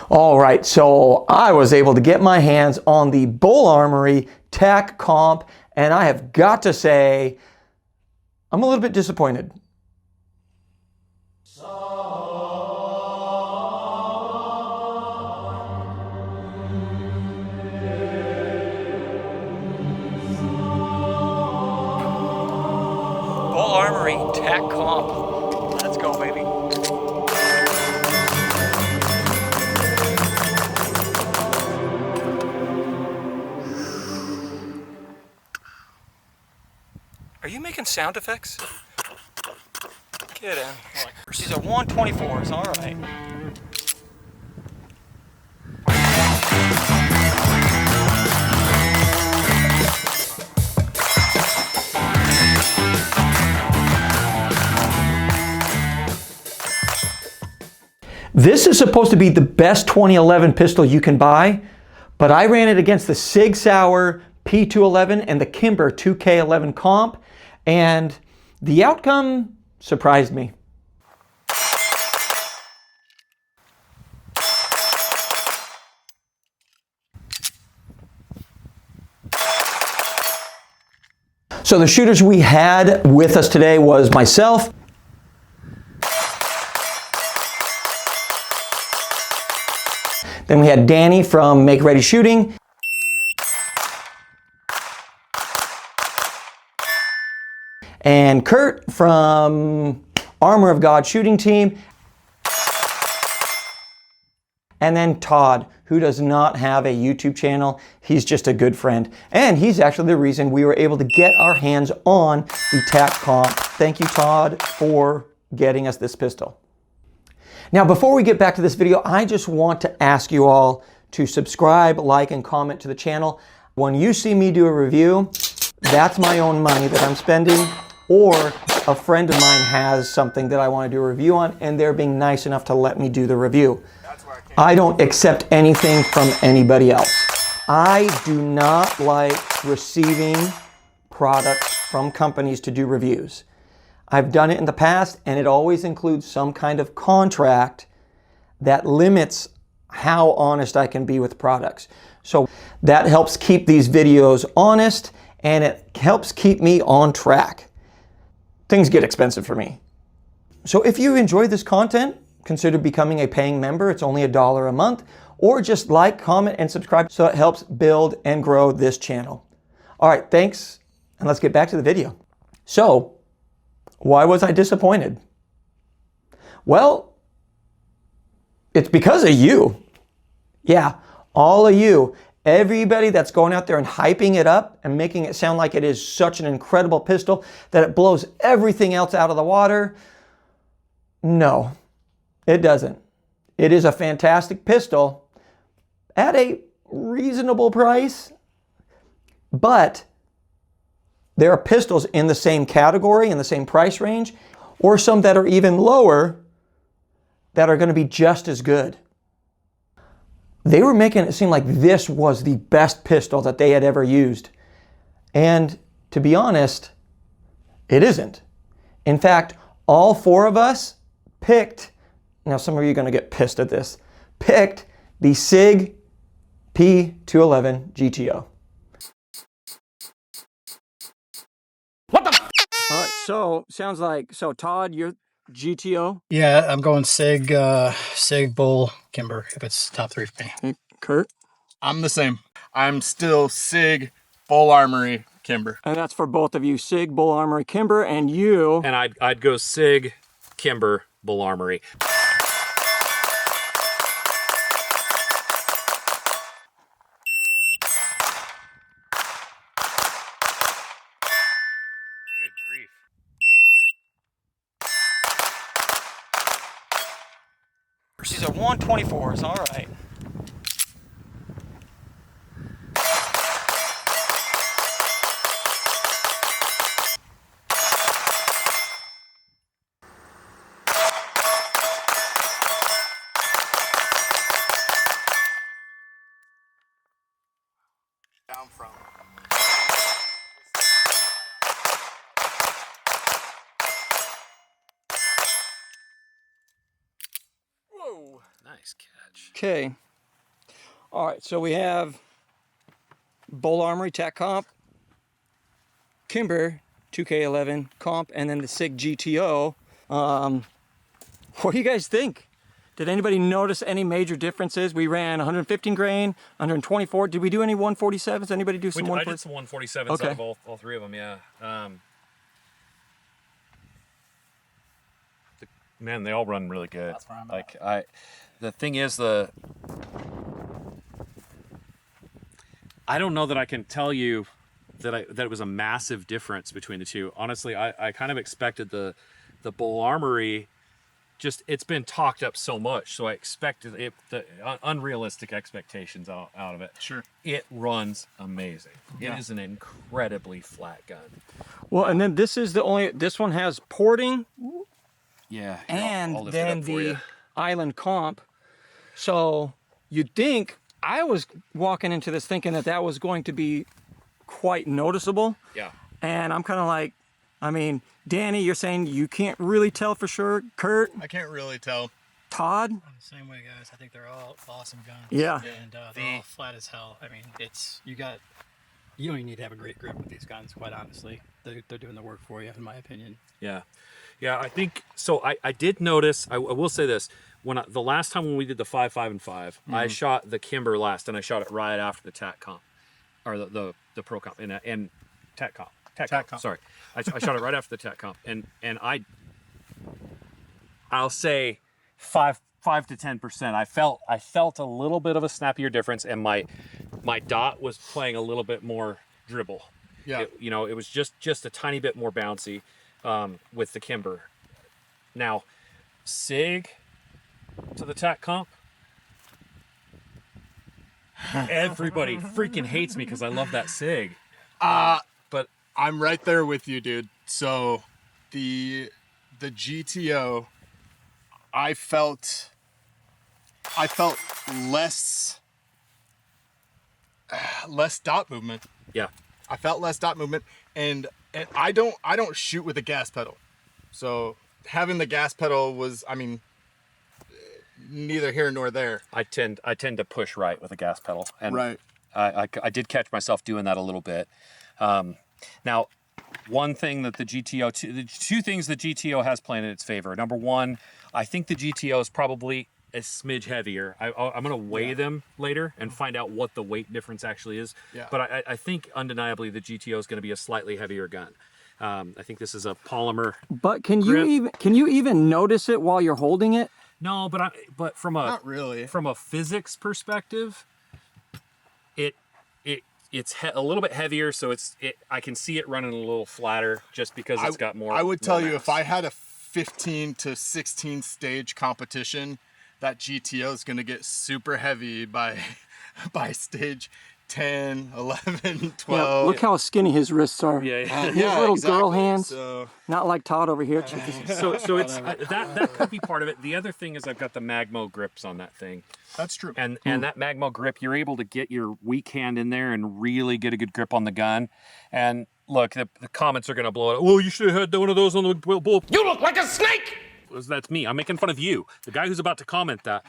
All right, so I was able to get my hands on the BUL Armory TAC Comp, and I have got to say, I'm a little bit disappointed. BUL Armory TAC Comp. Let's go, baby. Are you making sound effects? Get in. These are 124s, all right. This is supposed to be the best 2011 pistol you can buy, but I ran it against the SIG Sauer P211 and the Kimber 2K11 Comp, and the outcome surprised me. So the shooters we had with us today was myself, then we had Danny from Make Ready Shooting, and Kurt from Armor of God Shooting Team, and then Todd, who does not have a YouTube channel. He's just a good friend, and he's actually the reason we were able to get our hands on the TAC Comp. Thank you, Todd, for getting us this pistol. Now, before we get back to this video, I just want to ask you all to subscribe, like, and comment to the channel. When you see me do a review, that's my own money that I'm spending, or a friend of mine has something that I want to do a review on, and they're being nice enough to let me do the review. I don't accept anything from anybody else. I do not like receiving products from companies to do reviews. I've done it in the past, and it always includes some kind of contract that limits how honest I can be with products. So that helps keep these videos honest, and it helps keep me on track. Things get expensive for me. So if you enjoy this content, consider becoming a paying member. It's only $1 a month, or just like, comment, and subscribe so it helps build and grow this channel. All right, thanks, and let's get back to the video. So, why was I disappointed? Well, it's because of you. Yeah, all of you. Everybody that's going out there and hyping it up and making it sound like it is such an incredible pistol that it blows everything else out of the water. No, it doesn't. It is a fantastic pistol at a reasonable price, but there are pistols in the same category, in the same price range, or some that are even lower that are going to be just as good. They were making it seem like this was the best pistol that they had ever used. And to be honest, it isn't. In fact, all four of us picked, now some of you are going to get pissed at this, picked the SIG P211 GTO. What the f? All right, so sounds like, so Todd, you're GTO? Yeah, I'm going SIG, SIG, BUL, Kimber, if it's top three for me. Hey, Kurt? I'm the same. I'm still SIG, BUL Armory, Kimber. And that's for both of you, SIG, BUL Armory, Kimber, and you? And I'd go SIG, Kimber, BUL Armory. Good grief. These are 124s, all right. Down from. Whoa. Nice. Nice catch. Okay. All right, so we have BUL Armory TAC Comp, Kimber 2K11 Comp, and then the SIG GTO. What do you guys think? Did anybody notice any major differences? We ran 115 grain, 124. Did we do any 147s? Anybody do some 147s? I did some 147s Okay. out of all three of them, yeah. Man, they all run really good. That's where I'm like the thing is I don't know that I can tell you that it was a massive difference between the two. Honestly, I kind of expected the BUL Armory. Just it's been talked up so much, so I expected the unrealistic expectations out of it. Sure. It runs amazing. It is an incredibly flat gun. Well, and then this one has porting. Yeah. And I'll lift it then up for you. the Island Comp. So you'd think, I was walking into this thinking that was going to be quite noticeable. Yeah. And I'm kind of like, I mean, Danny, you're saying you can't really tell for sure. Kurt, I can't really tell. Todd. Same way, guys. I think they're all awesome guns. Yeah. And they're all flat as hell. I mean, you don't even need to have a great grip with these guns, quite honestly. They're doing the work for you, in my opinion. Yeah. Yeah, I think so. I did notice, I will say this, the last time when we did the 5.5 and 5, I shot the Kimber last, and I shot it right after the TAC Comp, or the Pro Comp, and TAC Comp. TAC Comp. Sorry. I shot it right after the TAC Comp, and I'll say 5 to 10%. I felt a little bit of a snappier difference, and my dot was playing a little bit more dribble. Yeah. It was just a tiny bit more bouncy with the Kimber. Now, SIG to the TAC Comp. Everybody freaking hates me because I love that SIG. But I'm right there with you, dude. So the GTO, I felt less dot movement. yeah, I felt less dot movement, and I don't shoot with a gas pedal. So having the gas pedal was, I mean, neither here nor there. I tend to push right with a gas pedal, and Right. I did catch myself doing that a little bit. Now, one thing that the two things the GTO has playing in its favor. Number one, I think the GTO is probably a smidge heavier. I'm going to weigh them later and find out what the weight difference actually is. Yeah. But I think undeniably the GTO is going to be a slightly heavier gun. I think this is a polymer. But can you even notice it while you're holding it? No, but from Not really. From a physics perspective, it's a little bit heavier, so I can see it running a little flatter just because it's got more. I would tell you, mass. if I had a 15 to 16 stage competition, that GTO is going to get super heavy by stage 10, 11, 12. Yeah, look how skinny his wrists are. Yeah. His little girl exactly. hands. So, Not like Todd over here. So it's that could be part of it. The other thing is I've got the Magmo grips on that thing, that's true. and that Magmo grip, you're able to get your weak hand in there and really get a good grip on the gun. And look, the comments are going to blow it. Well, you should have had one of those on the bull. You look like a snake. That's me. I'm making fun of you, the guy who's about to comment that.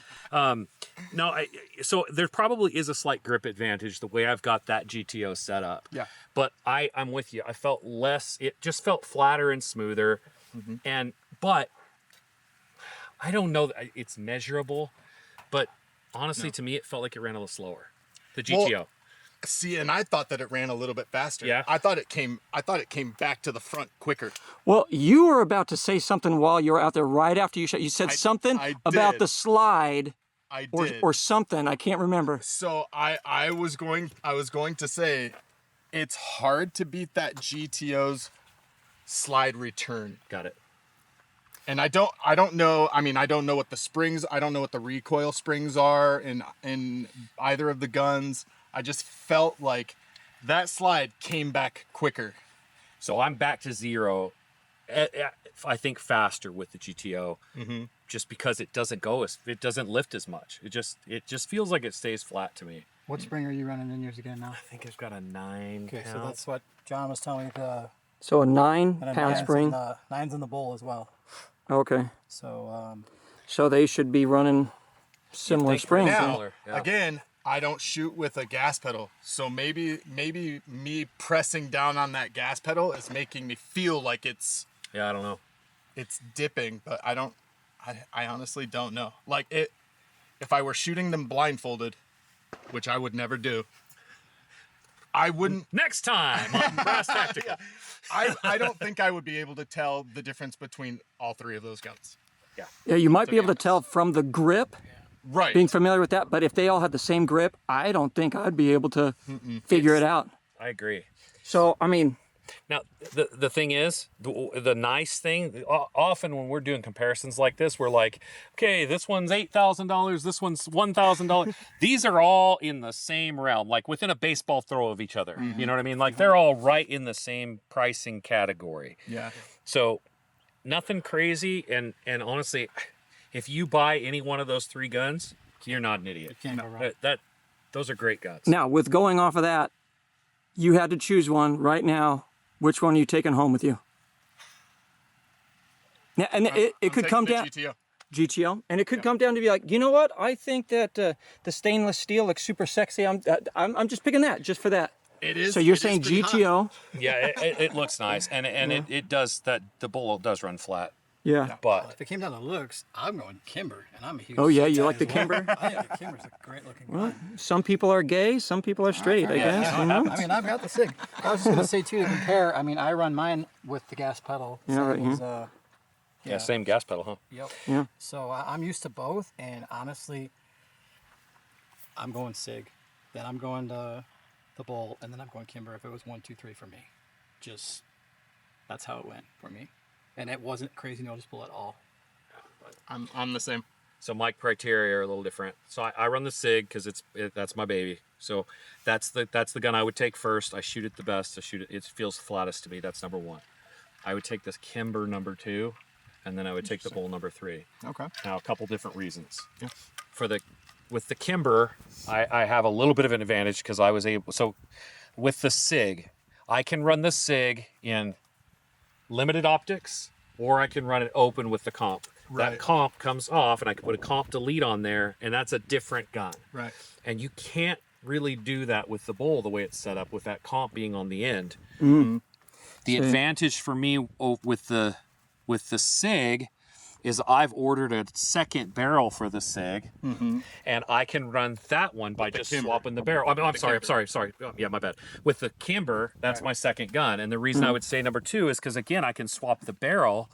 So there probably is a slight grip advantage the way I've got that GTO set up. Yeah. But I'm with you. I felt less. It just felt flatter and smoother. But I don't know that it's measurable. But honestly, to me, it felt like it ran a little slower. The GTO. Well, see, and I thought that it ran a little bit faster. Yeah. I thought it came back to the front quicker. Well, you were about to say something while you were out there right after you shot. You said something I about did. the slide I did. or something. I can't remember. So I was going to say, it's hard to beat that GTO's slide return. Got it. And I don't know. I mean, I don't know what the springs. I don't know what the recoil springs are in either of the guns. I just felt like that slide came back quicker. So I'm back to zero. I think faster with the GTO, just because it doesn't lift as much. It just feels like it stays flat to me. What spring are you running in yours again now? I think it's got a 9 Okay, pound. so that's what John was telling me. So a And 9-pound nine's spring. Nine's in the bowl as well. Okay. So So they should be running Similar springs. Now, Similar, yeah. again, I don't shoot with a gas pedal, so maybe me pressing down on that gas pedal is making me feel like it's Yeah, I don't know. it's dipping, but I honestly don't know. Like if I were shooting them blindfolded, which I would never do, I wouldn't. Next time on Brass Tactical. I don't think I would be able to tell the difference between all three of those guns. Yeah, you might be able to tell from the grip, Right. being familiar with that, but if they all had the same grip, I don't think I'd be able to figure it out. I agree. So, I mean, Now, the thing is, the nice thing, often when we're doing comparisons like this, we're like, okay, this one's $8,000, this one's $1,000. These are all in the same realm, like within a baseball throw of each other. You know what I mean? Like they're all right in the same pricing category. Yeah. So nothing crazy. And honestly, if you buy any one of those three guns, you're not an idiot. Can't go wrong. Those are great guns. now with going off of that, you had to choose one right now. Which one are you taking home with you? Now, and it could come down GTO. GTO, and it could come down to be like, you know what? I think that the stainless steel looks super sexy. I'm just picking that just for that. It is. So you're it is saying pretty hot. GTO? Yeah, it looks nice, and it does that. The BUL does run flat, Yeah. but If it came down to looks, I'm going Kimber, and I'm a huge. Oh yeah, SIG you guy like the as well. Kimber? I think the Kimber's a great looking gun. Some people are gay, some people are straight. I guess. Yeah, you know? I mean, I've got the SIG. I was just gonna say too, to compare. I mean, I run mine with the gas pedal. Yeah, right Same as, yeah, same gas pedal, huh? Yep. Yeah. So I'm used to both, and honestly, I'm going SIG, then I'm going to the BUL, and then I'm going Kimber. If it was 1, 2, 3 for me, just that's how it went for me, and it wasn't crazy noticeable at all. I'm the same. So my criteria are a little different. So I run the SIG because that's my baby. So that's the gun I would take first. I shoot it the best. It feels flattest to me. That's number one. I would take this Kimber number 2, and then I would take the BUL number 3. Okay. Now a couple different reasons. Yeah. With the Kimber, I have a little bit of an advantage because I was able. So with the SIG, I can run the SIG in limited optics, or I can run it open with the comp. Right. That comp comes off, and I can put a comp delete on there, and that's a different gun. Right. And you can't really do that with the BUL the way it's set up, with that comp being on the end. The advantage for me with the SIG is I've ordered a second barrel for the SIG, and I can run that one by just Kimber. swapping the barrel. I'm sorry. Oh, yeah, my bad. With the Kimber, that's my second gun, and the reason I would say number 2 is because, again, I can swap the barrel,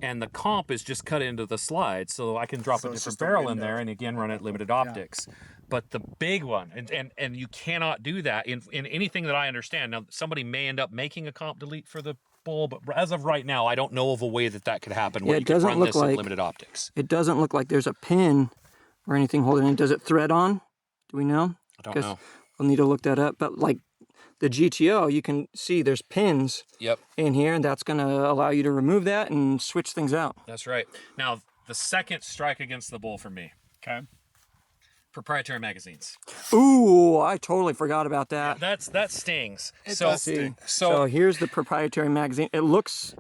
and the comp is just cut into the slide, so I can drop a it's different just a barrel in window. there, and again run at limited optics. But the big one, and you cannot do that in anything that I understand. Now, somebody may end up making a comp delete for the BUL, but as of right now, I don't know of a way that could happen where Yeah, you it can doesn't run look this at like- limited optics. It doesn't look like there's a pin or anything holding it. Does it thread on? Do we know? I don't 'Cause know. we'll need to look that up. But like the GTO, you can see there's pins Yep, in here, and that's going to allow you to remove that and switch things out. that's right. Now, the second strike against the BUL for me, Okay. proprietary magazines. Ooh, I totally forgot about that. That stings. It so does sting. So here's the proprietary magazine. It looks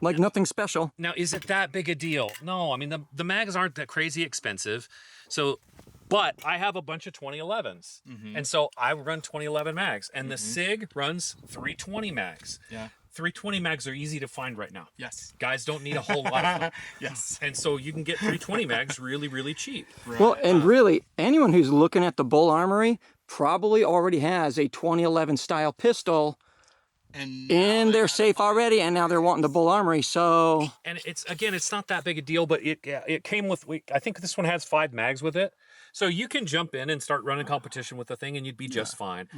like nothing special. now, is it that big a deal? No, I mean the mags aren't that crazy expensive. So, but I have a bunch of 2011s, and so I run 2011 mags, and the SIG runs 320 mags. Yeah. 320 mags are easy to find right now. Yes. Guys don't need a whole lot of them. Yes. And so you can get 320 mags really, really cheap. Well, and really, anyone who's looking at the BUL Armory probably already has a 2011 style pistol And in their safe already, and now they're wanting the BUL Armory. So And it's not that big a deal, but it came with, I think this one has 5 mags with it. So you can jump in and start running competition with the thing and you'd be just fine.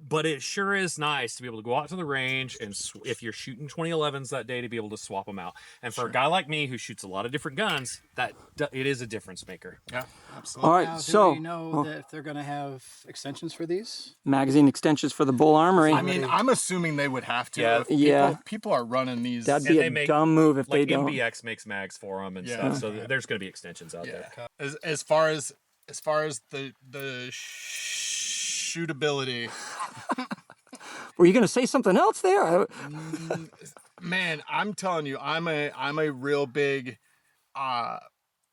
But it sure is nice to be able to go out to the range and if you're shooting 2011s that day, to be able to swap them out. And for a guy like me who shoots a lot of different guns, it is a difference maker. Yeah, absolutely. all right, Now, so do we know that if they're going to have extensions for these? magazine extensions for the BUL Armory. I mean, I'm assuming they would have to. Yeah. If Yeah. People are running these. That'd And be they a make- dumb move if they Like don't. MBX makes mags for them and Yeah. stuff. So there's going to be extensions out there. As far as the shootability, Were you going to say something else there? man, I'm telling you, I'm a real big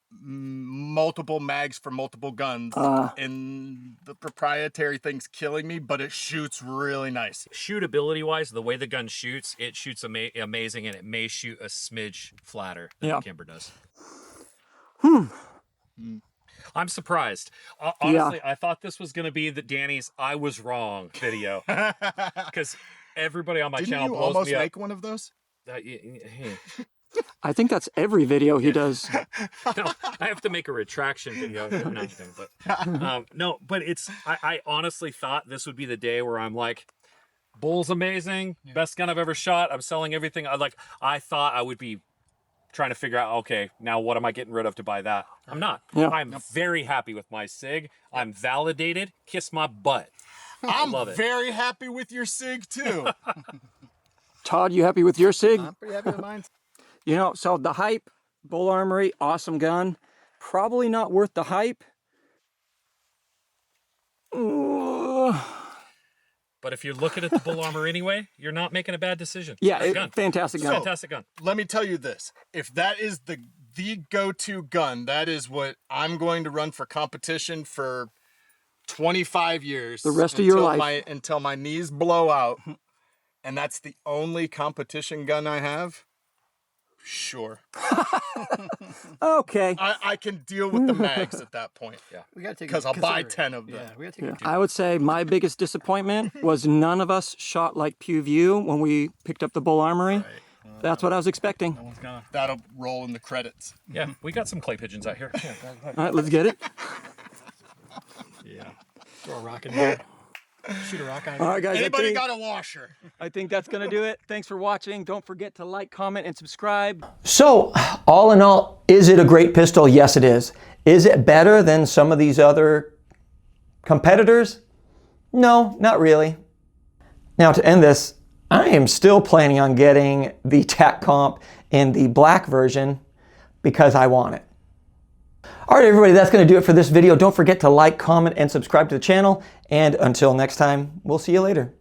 multiple mags for multiple guns, and the proprietary thing's killing me, but it shoots really nice. Shootability wise, the way the gun shoots, it shoots amazing, and it may shoot a smidge flatter than the Kimber does. I'm surprised. Honestly, I thought this was going to be the Danny's I was wrong video, because everybody on my channel blows me up. Didn't you almost make one of those? I think that's every video he does. No, I have to make a retraction video or anything, but no, but it's, I honestly thought this would be the day where I'm like, BUL's amazing, best gun I've ever shot. I'm selling everything. I thought I would be trying to figure out, okay, now what am I getting rid of to buy that? I'm not. Yeah. I'm very happy with my SIG. I'm validated. Kiss my butt. I'm love it. very happy with your SIG too. Todd, you happy with your SIG? I'm pretty happy with mine. You know, so the hype, BUL Armory, awesome gun. Probably not worth the hype. But if you're looking at the BUL Armor anyway, you're not making a bad decision. Yeah, gun. Fantastic gun. Fantastic gun. Let me tell you this. If that is the go-to gun, that is what I'm going to run for competition for 25 years. The rest of your life. Until my knees blow out. And that's the only competition gun I have. Sure. Okay. I can deal with the mags at that point. Yeah. We gotta take because I'll buy 10 of them. Yeah, we gotta take I would say my biggest disappointment was none of us shot like Pew View when we picked up the BUL Armory. Right. That's what I was expecting. That'll roll in the credits. Yeah, we got some clay pigeons out here. Yeah, all right, let's get it. Yeah. Throw a rock in there. Shoot a rock on it. All right, guys. Anybody got a washer? I think that's going to do it. Thanks for watching. Don't forget to like, comment, and subscribe. So, all in all, is it a great pistol? Yes, it is. Is it better than some of these other competitors? No, not really. Now, to end this, I am still planning on getting the TAC Comp in the black version because I want it. All right, everybody, that's going to do it for this video. Don't forget to like, comment, and subscribe to the channel. And until next time, we'll see you later.